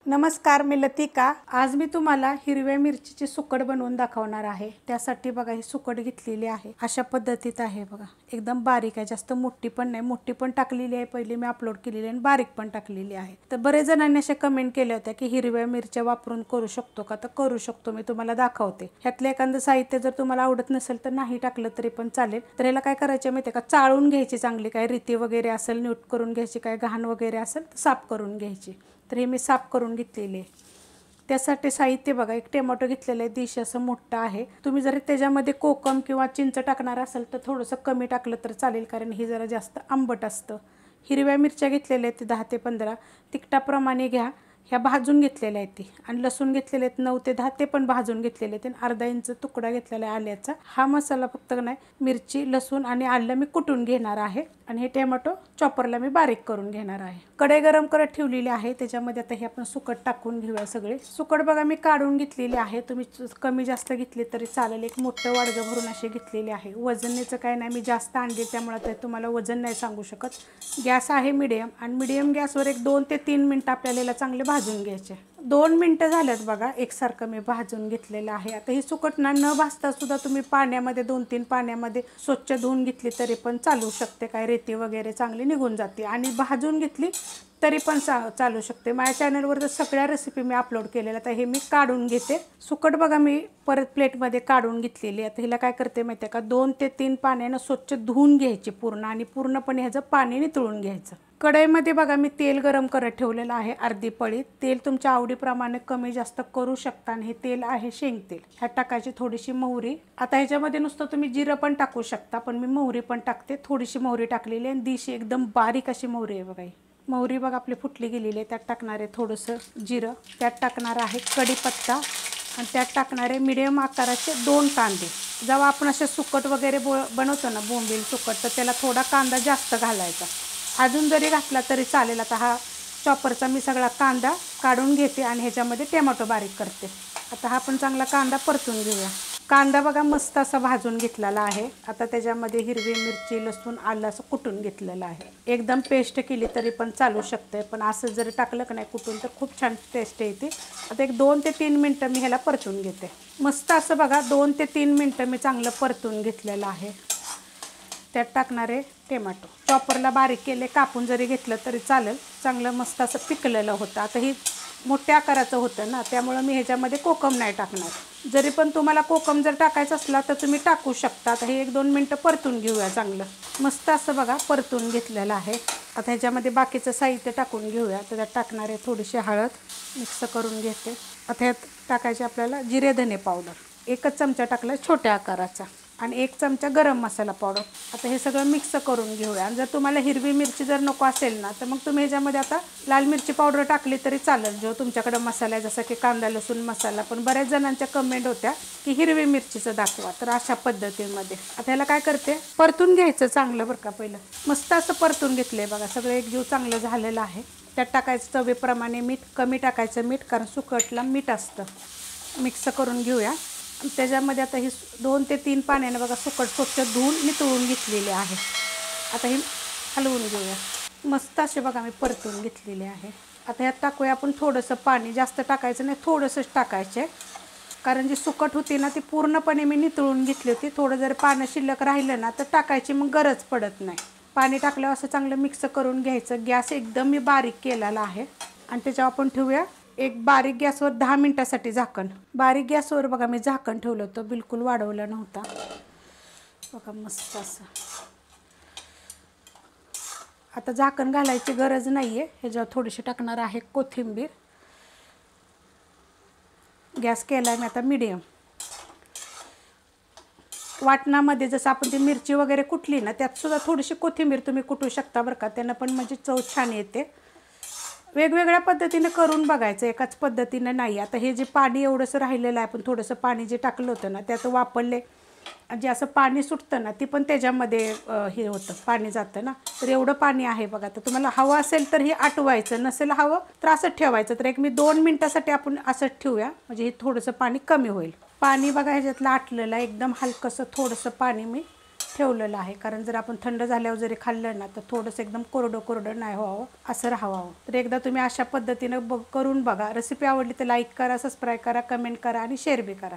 नमस्कार, मी लतिका। आज मी तुम्हाला हिरव्या मिरचीची सुकट बनवून दाखवणार आहे। त्यासाठी बघा ही सुकट घेतलेली आहे, अशा पद्धतीत आहे बघा। एकदम बारीक आहे, जास्त मोठी पण नाही। मोठी पण टाकलेली आहे, पहिली मी अपलोड केलेली आहे, आणि बारीक पण टाकलेली आहे। तर बरेच जणांनी असे कमेंट केले होते की हिरव्या मिरच्या वापरून करू शकतो का? तर करू शकतो, मी तुम्हाला दाखवते। ह्यातलं एखादं साहित्य जर तुम्हाला आवडत नसेल तर नाही टाकलं तरी पण चालेल। तर ह्याला काय करायचं माहिती आहे का, चाळून घ्यायची चांगली, काय रीती वगैरे असेल नीट करून घ्यायची, काय घाण वगैरे असेल तर साफ करून घ्यायची। तर हे मी साफ करून घेतलेले आहे। त्यासाठी साहित्य बघा, एक टोमॅटो घेतलेला आहे, देशी असं मोठा आहे। तुम्ही जर त्याच्यामध्ये कोकम किंवा चिंच टाकणार असाल तर थोडंसं कमी टाकलं तर चालेल, कारण हे जरा जास्त आंबट असतं। हिरव्या मिरच्या घेतलेल्या आहेत 10 ते 15, तिखटाप्रमाणे घ्या। ह्या भाजून घेतलेल्या आहेत ती, आणि लसूण घेतलेले आहेत 9 ते 10, ते पण भाजून घेतलेले आहेत। अर्धा इंच तुकडा घेतलेला आहे आल्याचा। हा मसाला फक्त नाही, मिरची, लसूण आणि आलं मी कुटून घेणार आहे, आणि हे टोमॅटो चॉपरला मी बारीक करून घेणार आहे। कढई गरम करत ठेवलेली आहे, त्याच्यामध्ये आता हे आपण सुकट टाकून घेऊया। सगळे सुकट बघा मी काढून घेतलेली आहे, तुम्ही कमी जास्त घेतली तरी चालेल। एक मोठं वाडगं भरून असे घेतलेले आहे। वजनीचं काय नाही, मी जास्त आणले त्यामुळे ते तुम्हाला वजन नाही सांगू शकत। गॅस आहे मीडियम, आणि मीडियम गॅसवर एक 2 ते 3 मिनिटं आपल्याला चांगले भाजून घ्यायचे। 2 मिनिटं झाल्यात बघा, एकसारखं मी भाजून घेतलेलं आहे। आता ही सुकट न भाजता सुद्धा तुम्ही पाण्यामध्ये 2-3 पाण्यामध्ये स्वच्छ धुवून घेतली तरी पण चालू शकते, काय रेती वगैरे चांगली निघून जाते। आणि भाजून घेतली तरी पण चालू शकते। माझ्या चॅनलवर तर सगळ्या रेसिपी मी अपलोड केलेल्या। तर हे मी काढून घेते सुकट बघा, मी परत प्लेटमध्ये काढून घेतलेली। आता हिला काय करते माहिती आहे का, 2 ते 3 पाण्यानं स्वच्छ धुवून घ्यायची पूर्ण, आणि पूर्णपणे ह्याचं पाणी नितळून घ्यायचं। कढईमध्ये बघा मी तेल गरम करत ठेवलेलं आहे, अर्धी पळी तेल। तुमच्या आवडीप्रमाणे कमी जास्त करू शकता। आणि हे तेल आहे शेंगतेल। ह्यात टाकायची थोडीशी मोहरी। आता ह्याच्यामध्ये नुसतं तुम्ही जिरं पण टाकू शकता, पण मी मोहरी पण टाकते। थोडीशी मोहरी टाकलेली आहे, आणि दिशी एकदम बारीक अशी मोहरी आहे बघा। मोहरी बघा आपली फुटली गेलेली आहे। त्यात टाकणार आहे थोडंसं जिरं, त्यात टाकणार आहे कढीपत्ता, आणि त्यात टाकणार आहे मीडियम आकाराचे 2 कांदे। जेव्हा आपण असे सुकट वगैरे बनवतो ना, बोंबील सुकट, तर त्याला थोडा कांदा जास्त घालायचा। अजून जरी घातला तरी चालेल। आता हा चॉपरचा मी सगळा कांदा काढून घेते, आणि ह्याच्यामध्ये टोमॅटो बारीक करते। आता हा पण चांगला कांदा परतून घेऊया। कांदा बघा मस्त असा भाजून घेतलेला आहे। आता त्याच्यामध्ये हिरवी मिरची, लसूण, आलं असं कुटून घेतलेलं आहे। एकदम पेस्ट केली तरी पण चालू शकते, पण असं जर टाकलं की नाही कुटून तर खूप छान टेस्ट येते। आता एक 2 ते 3 मिनिटं मी ह्याला परतून घेते। मस्त असं बघा 2 ते 3 मिनिटं मी चांगलं परतून घेतलेलं आहे। त्यात टाकणार आहे टोमॅटो, चॉपरला बारीक केले, कापून जरी घेतलं तरी चालेल। चांगलं मस्त असं पिकलेलं होतं। आता ही मोठ्या आकाराचं होतं ना, त्यामुळं मी ह्याच्यामध्ये कोकम नाही टाकणार। जरी पण तुम्हाला कोकम जर टाकायचं असला तर तुम्ही टाकू शकता। आता हे 1-2 मिनिटं परतून घेऊया चांगलं। मस्त असं बघा परतून घेतलेलं आहे। आता ह्याच्यामध्ये बाकीचं साहित्य टाकून घेऊया। तर त्यात टाकणार आहे थोडीशी हळद, मिक्स करून घेते। आता ह्यात टाकायचे आपल्याला जिरे धने पावडर, 1 चमचा टाकला छोट्या आकाराचा, आणि 1 चमचा गरम मसाला पावडर। आता हे सगळं मिक्स करून घेऊया। आणि जर तुम्हाला हिरवी मिरची जर नको असेल ना, तर मग तुम्ही ह्याच्यामध्ये आता लाल मिरची पावडर टाकली तरी चालेल, जो तुमच्याकडे मसाला आहे, जसं की कांदा लसूण मसाला। पण बऱ्याच जणांच्या कमेंट होत्या की हिरवी मिरचीचं दाखवा, तर अशा पद्धतीमध्ये आता ह्याला काय करते, परतून घ्यायचं चांगलं बरं का। पहिलं मस्त असं परतून घेतलंय बघा, सगळं एक जीव चांगलं झालेलं आहे। त्यात टाकायचं चवीप्रमाणे मीठ, कमी टाकायचं मीठ, कारण सुकटला मीठ असतं। मिक्स करून घेऊया। त्याच्यामध्ये आता ही 2 ते 3 पाण्याने बघा सुकट स्वच्छ धुवून नितळून घेतलेले आहे। आता ही हलवून घेऊया। मस्त असे बघा मी परतून घेतलेले आहे। आता ह्यात टाकूया आपण थोडंसं पाणी, जास्त टाकायचं नाही, थोडंसंच टाकायचे, कारण जी सुकट होती ना ती पूर्णपणे मी नितळून घेतली होती। थोडं जर पाणी शिल्लक राहिलं ना तर टाकायची मग गरज पडत नाही। पाणी टाकल्यावर असं चांगलं मिक्स करून घ्यायचं। गॅस एकदम मी बारीक केलेला आहे, आणि त्याच्यावर आपण ठेवूया एक बारीक गॅसवर 10 मिनिटासाठी झाकण। बारीक गॅसवर बघा मी झाकण ठेवलं होतं, बिलकुल वाढवलं नव्हता बघा, मस्त असं। आता झाकण घालायची गरज नाही आहे। ह्याच्यावर थोडीशी टाकणार आहे कोथिंबीर। गॅस केला आहे मी आता मीडियम। वाटणामध्ये जसं आपण ती मिरची वगैरे कुटली ना, त्यात सुद्धा थोडीशी कोथिंबीर तुम्ही कुटू शकता बरं का, त्यानं पण म्हणजे चव छान येते। वेगवेगळ्या पद्धतीने करून बघायचं, एकाच पद्धतीनं नाही। आता हे जे पाणी एवढंसं राहिलेलं आहे, आपण थोडंसं पाणी जे टाकलं होतं ना त्यात वापरले, जे असं पाणी सुटतं ना ती पण त्याच्यामध्ये हे होतं, पाणी जातं ना। तर एवढं पाणी आहे बघा। तर तुम्हाला हवं असेल तर हे आटवायचं, नसेल हवं तर असंच ठेवायचं। तर एक मी 2 मिनिटासाठी आपण असंच ठेवूया, म्हणजे हे थोडंसं पाणी कमी होईल। पाणी बघा ह्याच्यातलं आटलेलं आहे, एकदम हलकंसं थोडंसं पाणी मी ठेवलेलं आहे, कारण जर आपण थंड झाल्यावर जरी खाल्लं ना तर थोडंसं एकदम कोरडं कोरडं नाही व्हावं, असं राहावं. तर एकदा तुम्ही अशा पद्धतीनं करून बघा. रेसिपी आवडली तर लाईक करा, सबस्क्राईब करा, कमेंट करा आणि शेअर बी करा.